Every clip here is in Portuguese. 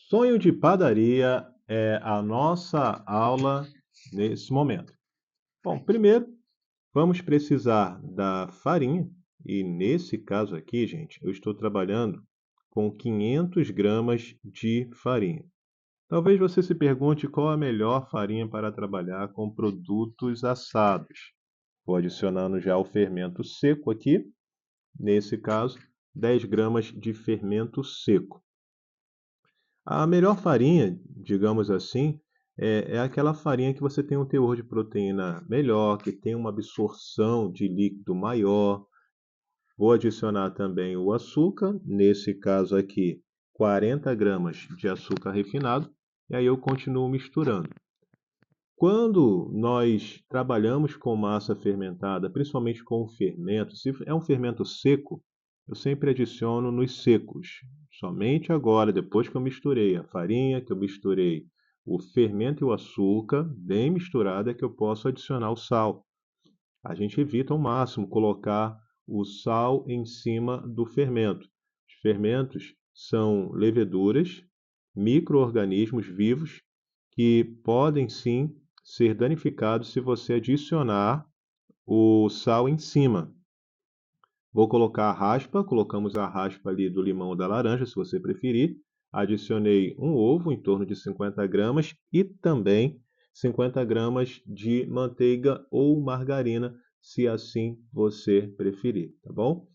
Sonho de padaria é a nossa aula nesse momento. Bom, primeiro vamos precisar da farinha e nesse caso aqui, gente, eu estou trabalhando com 500 gramas de farinha. Talvez você se pergunte qual a melhor farinha para trabalhar com produtos assados. Vou adicionando já o fermento seco aqui, nesse caso, 10 gramas de fermento seco. A melhor farinha, digamos assim, é aquela farinha que você tem um teor de proteína melhor, que tem uma absorção de líquido maior. Vou adicionar também o açúcar, nesse caso aqui, 40 gramas de açúcar refinado, e aí eu continuo misturando. Quando nós trabalhamos com massa fermentada, principalmente com o fermento, se é um fermento seco, eu sempre adiciono nos secos. Somente agora, depois que eu misturei a farinha, que eu misturei o fermento e o açúcar, bem misturado, é que eu posso adicionar o sal. A gente evita ao máximo colocar o sal em cima do fermento. Os fermentos são leveduras, micro-organismos vivos que podem sim ser danificados se você adicionar o sal em cima. Vou colocar a raspa, colocamos a raspa ali do limão ou da laranja, se você preferir. Adicionei um ovo, em torno de 50 gramas, e também 50 gramas de manteiga ou margarina, se assim você preferir, tá bom?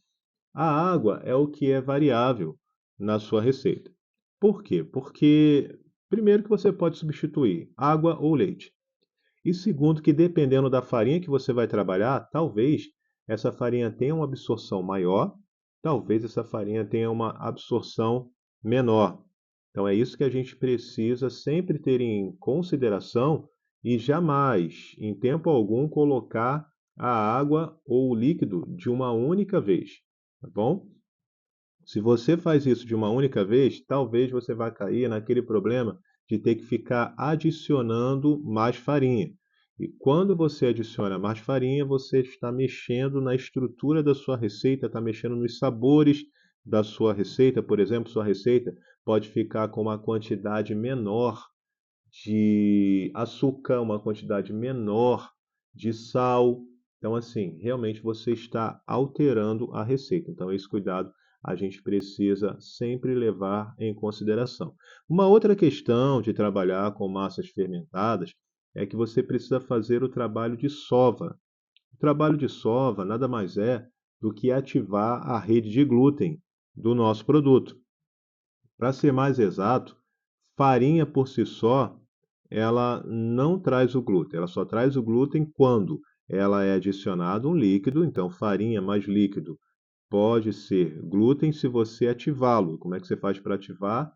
A água é o que é variável na sua receita. Por quê? Porque, primeiro, que você pode substituir água ou leite. E segundo, que dependendo da farinha que você vai trabalhar, talvez essa farinha tenha uma absorção maior, talvez essa farinha tenha uma absorção menor. Então é isso que a gente precisa sempre ter em consideração e jamais, em tempo algum, colocar a água ou o líquido de uma única vez, tá bom? Se você faz isso de uma única vez, talvez você vá cair naquele problema de ter que ficar adicionando mais farinha. E quando você adiciona mais farinha, você está mexendo na estrutura da sua receita, está mexendo nos sabores da sua receita. Por exemplo, sua receita pode ficar com uma quantidade menor de açúcar, uma quantidade menor de sal. Então, assim, realmente você está alterando a receita. Então, esse cuidado a gente precisa sempre levar em consideração. Uma outra questão de trabalhar com massas fermentadas é que você precisa fazer o trabalho de sova. O trabalho de sova nada mais é do que ativar a rede de glúten do nosso produto. Para ser mais exato, farinha por si só ela não traz o glúten, ela só traz o glúten quando ela é adicionado um líquido, então farinha mais líquido pode ser glúten se você ativá-lo. Como é que você faz para ativar?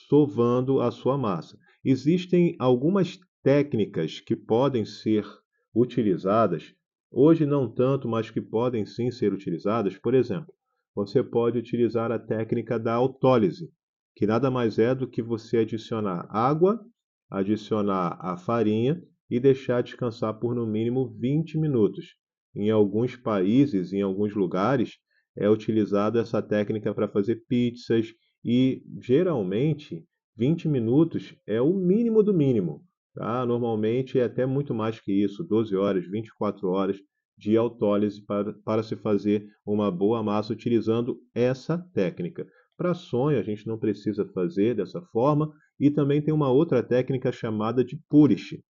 Sovando a sua massa. Existem algumas técnicas que podem ser utilizadas, hoje não tanto, mas que podem sim ser utilizadas. Por exemplo, você pode utilizar a técnica da autólise, que nada mais é do que você adicionar água, adicionar a farinha e deixar descansar por no mínimo 20 minutos. Em alguns países, em alguns lugares, é utilizada essa técnica para fazer pizzas, e geralmente 20 minutos é o mínimo do mínimo. Tá? Normalmente é até muito mais que isso, 12 horas, 24 horas de autólise para se fazer uma boa massa utilizando essa técnica. Para sonho, a gente não precisa fazer dessa forma, e também tem uma outra técnica chamada de Purish.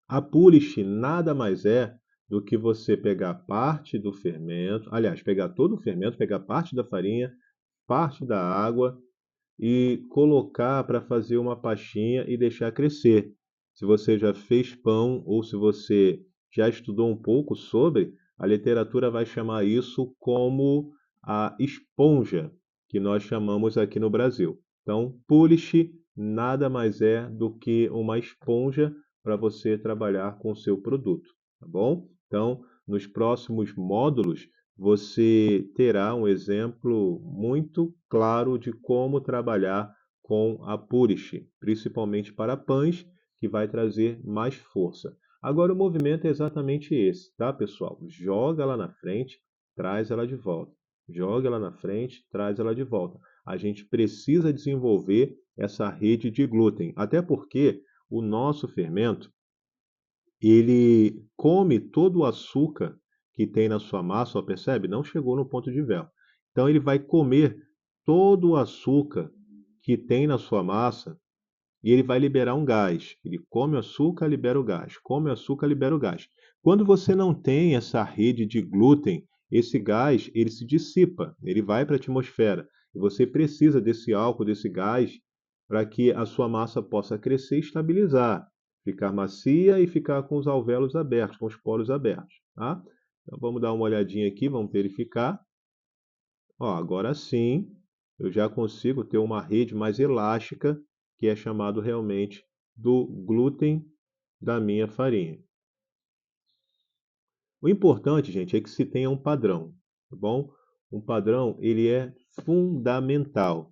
A Purish nada mais é do que você pegar parte do fermento, aliás, pegar todo o fermento, pegar parte da farinha, parte da água e colocar para fazer uma pastinha e deixar crescer. Se você já fez pão ou se você já estudou um pouco sobre, a literatura vai chamar isso como a esponja, que nós chamamos aqui no Brasil. Então, polish nada mais é do que uma esponja para você trabalhar com o seu produto, tá bom? Então, nos próximos módulos, você terá um exemplo muito claro de como trabalhar com a Purish, principalmente para pães, que vai trazer mais força. Agora, o movimento é exatamente esse, tá, pessoal? Joga ela na frente, traz ela de volta. Joga ela na frente, traz ela de volta. A gente precisa desenvolver essa rede de glúten. Até porque o nosso fermento, ele come todo o açúcar que tem na sua massa, ó, percebe? Não chegou no ponto de véu. Então ele vai comer todo o açúcar que tem na sua massa e ele vai liberar um gás. Ele come o açúcar, libera o gás. Come o açúcar, libera o gás. Quando você não tem essa rede de glúten, esse gás ele se dissipa, ele vai para a atmosfera. E você precisa desse álcool, desse gás, para que a sua massa possa crescer e estabilizar, ficar macia e ficar com os alvéolos abertos, com os poros abertos. Tá? Então vamos dar uma olhadinha aqui, vamos verificar. Ó, agora sim, eu já consigo ter uma rede mais elástica, que é chamado realmente do glúten da minha farinha. O importante, gente, é que se tenha um padrão, tá bom? Um padrão, ele é fundamental.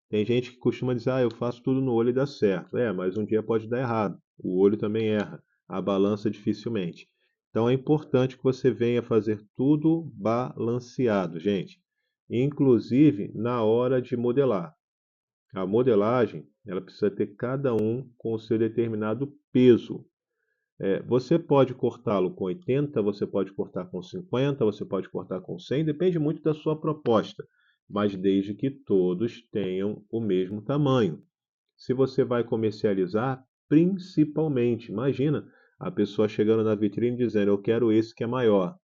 Tem gente que costuma dizer, eu faço tudo no olho e dá certo. Mas um dia pode dar errado. O olho também erra. A balança dificilmente. Então é importante que você venha fazer tudo balanceado, gente. Inclusive na hora de modelar. A modelagem, ela precisa ter cada um com o seu determinado peso. Você pode cortá-lo com 80, você pode cortar com 50, você pode cortar com 100, depende muito da sua proposta, mas desde que todos tenham o mesmo tamanho. Se você vai comercializar, principalmente, imagina a pessoa chegando na vitrine dizendo, eu quero esse que é maior,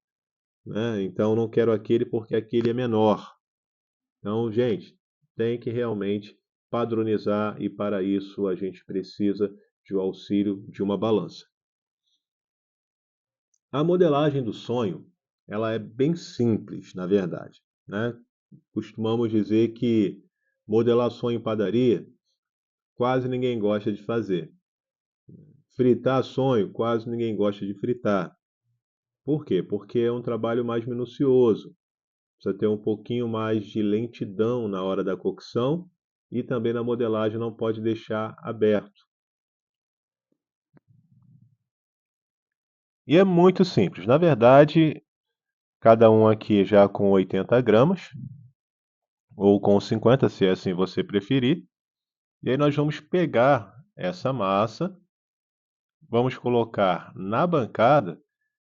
né? Então não quero aquele porque aquele é menor. Então, gente, tem que realmente padronizar e para isso a gente precisa de um auxílio de uma balança. A modelagem do sonho, ela é bem simples, na verdade, né? Costumamos dizer que modelar sonho em padaria quase ninguém gosta de fazer. Fritar sonho quase ninguém gosta de fritar. Por quê? Porque é um trabalho mais minucioso. Precisa ter um pouquinho mais de lentidão na hora da cocção e também na modelagem não pode deixar aberto. E é muito simples. Na verdade, cada um aqui já com 80 gramas, ou com 50, se assim você preferir. E aí nós vamos pegar essa massa, vamos colocar na bancada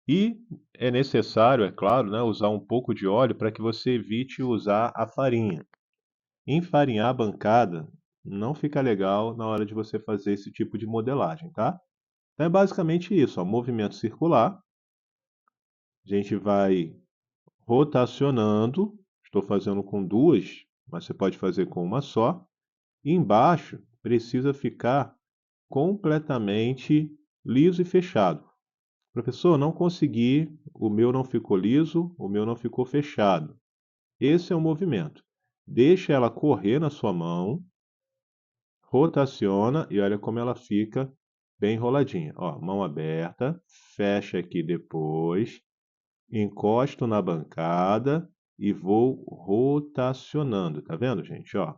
e é necessário, é claro, né, usar um pouco de óleo para que você evite usar a farinha. Enfarinhar a bancada não fica legal na hora de você fazer esse tipo de modelagem, tá? Então é basicamente isso, ó, movimento circular. A gente vai rotacionando. Estou fazendo com duas, mas você pode fazer com uma só. E embaixo precisa ficar completamente liso e fechado. Professor, não consegui, o meu não ficou liso, o meu não ficou fechado. Esse é o movimento. Deixa ela correr na sua mão, rotaciona e olha como ela fica bem enroladinha. Ó, mão aberta, fecha aqui depois, encosto na bancada e vou rotacionando. Tá vendo, gente? Ó,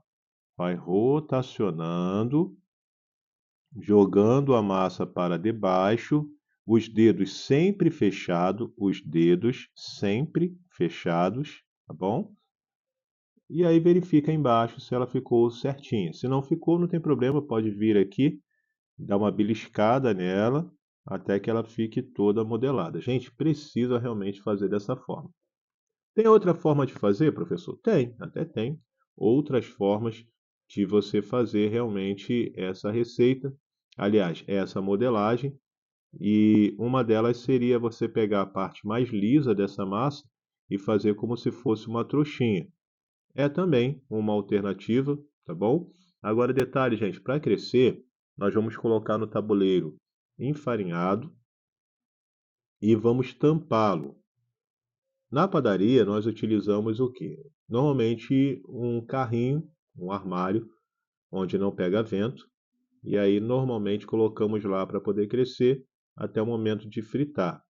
vai rotacionando, jogando a massa para debaixo, os dedos sempre fechados, tá bom? E aí verifica embaixo se ela ficou certinha. Se não ficou, não tem problema, pode vir aqui, dar uma beliscada nela, até que ela fique toda modelada. Gente, precisa realmente fazer dessa forma. Tem outra forma de fazer, professor? Tem, até tem. Outras formas de você fazer realmente essa receita. Aliás, essa modelagem. E uma delas seria você pegar a parte mais lisa dessa massa e fazer como se fosse uma trouxinha. É também uma alternativa, tá bom? Agora, detalhe, gente, para crescer, nós vamos colocar no tabuleiro enfarinhado e vamos tampá-lo. Na padaria, nós utilizamos o quê? Normalmente um carrinho, um armário, onde não pega vento, e aí normalmente colocamos lá para poder crescer até o momento de fritar.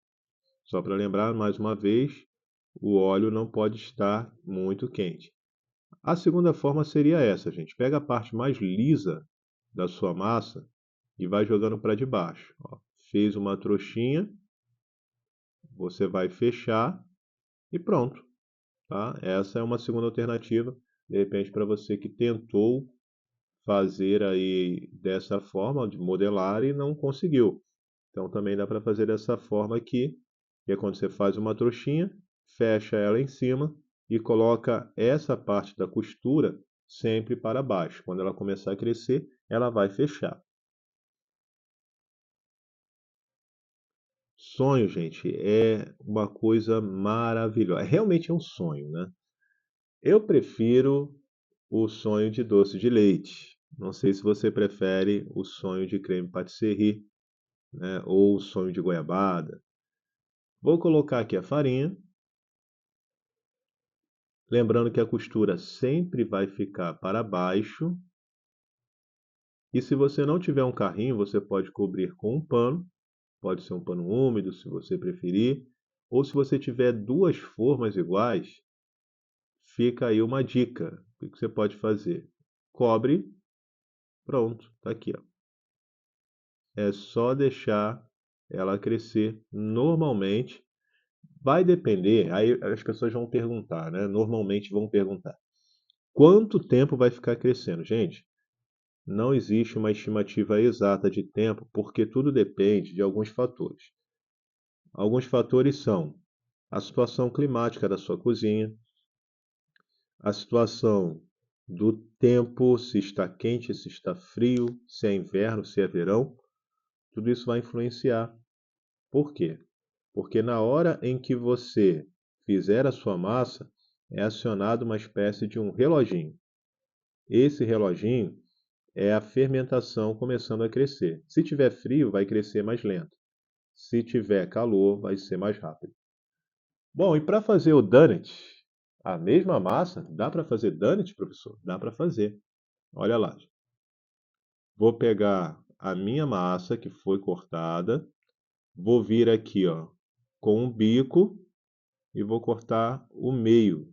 Só para lembrar mais uma vez, o óleo não pode estar muito quente. A segunda forma seria essa, gente. Pega a parte mais lisa da sua massa e vai jogando para debaixo. Ó, fez uma trouxinha, você vai fechar e pronto. Tá? Essa é uma segunda alternativa, de repente, para você que tentou fazer aí dessa forma, de modelar, e não conseguiu. Então também dá para fazer dessa forma aqui, que é quando você faz uma trouxinha, fecha ela em cima e coloca essa parte da costura sempre para baixo. Quando ela começar a crescer, ela vai fechar. Sonho, gente, é uma coisa maravilhosa. Realmente é um sonho, né? Eu prefiro o sonho de doce de leite. Não sei se você prefere o sonho de creme patisserie, né? Ou o sonho de goiabada. Vou colocar aqui a farinha. Lembrando que a costura sempre vai ficar para baixo. E se você não tiver um carrinho, você pode cobrir com um pano. Pode ser um pano úmido, se você preferir. Ou se você tiver duas formas iguais, fica aí uma dica. O que você pode fazer? Cobre. Pronto, tá aqui, ó. É só deixar ela crescer normalmente. Vai depender, aí as pessoas vão perguntar, né? Normalmente vão perguntar: quanto tempo vai ficar crescendo? Gente, não existe uma estimativa exata de tempo, porque tudo depende de alguns fatores. Alguns fatores são a situação climática da sua cozinha, a situação do tempo, se está quente, se está frio, se é inverno, se é verão. Tudo isso vai influenciar. Por quê? Porque na hora em que você fizer a sua massa, é acionado uma espécie de um reloginho. Esse reloginho é a fermentação começando a crescer. Se tiver frio, vai crescer mais lento. Se tiver calor, vai ser mais rápido. Bom, e para fazer o donut, a mesma massa, dá para fazer donut, professor? Dá para fazer. Olha lá. Vou pegar a minha massa que foi cortada, vou vir aqui, ó, com um bico e vou cortar o meio.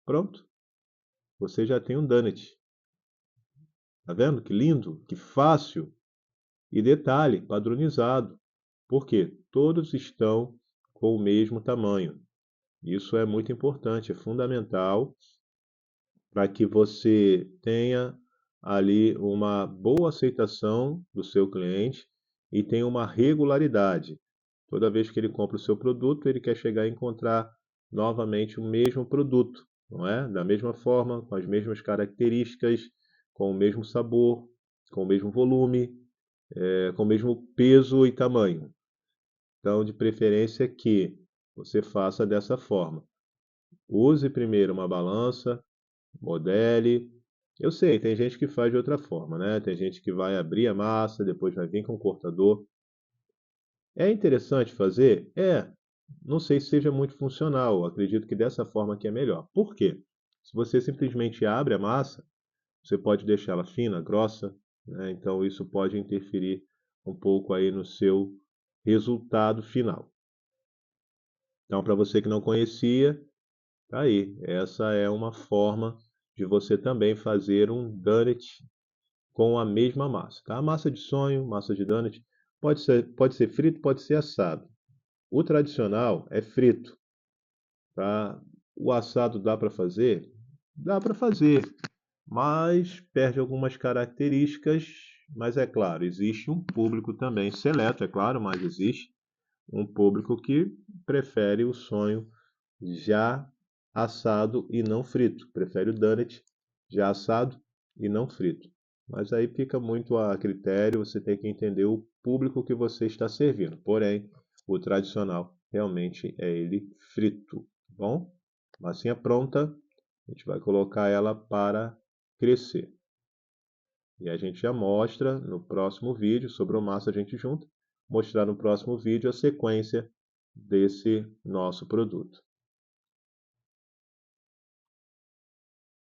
Pronto. Você já tem um donut. Tá vendo? Que lindo, que fácil. E detalhe, padronizado. Por quê? Todos estão com o mesmo tamanho. Isso é muito importante, é fundamental para que você tenha ali uma boa aceitação do seu cliente e tenha uma regularidade. Toda vez que ele compra o seu produto, ele quer chegar e encontrar novamente o mesmo produto, não é? Da mesma forma, com as mesmas características, com o mesmo sabor, com o mesmo volume, com o mesmo peso e tamanho. Então, de preferência que você faça dessa forma. Use primeiro uma balança, modele. Eu sei, tem gente que faz de outra forma, né? Tem gente que vai abrir a massa, depois vai vir com o cortador. É interessante fazer? É. Não sei se seja muito funcional. Acredito que dessa forma aqui é melhor. Por quê? Se você simplesmente abre a massa, você pode deixá-la fina, grossa, né? Então isso pode interferir um pouco aí no seu resultado final. Então, para você que não conhecia, tá aí. Essa é uma forma de você também fazer um donut com a mesma massa, tá? Massa de sonho, massa de donut, pode ser frito, pode ser assado. O tradicional é frito, tá? O assado dá para fazer? Dá para fazer, mas perde algumas características. Mas é claro, existe um público também seleto, é claro, mas existe um público que prefere o sonho já assado e não frito. Prefere o donut já assado e não frito. Mas aí fica muito a critério, você tem que entender o público que você está servindo. Porém, o tradicional realmente é ele frito, tá bom? Massinha pronta, a gente vai colocar ela para crescer. E a gente já mostra no próximo vídeo, sobre o massa a gente junta, mostrar no próximo vídeo a sequência desse nosso produto.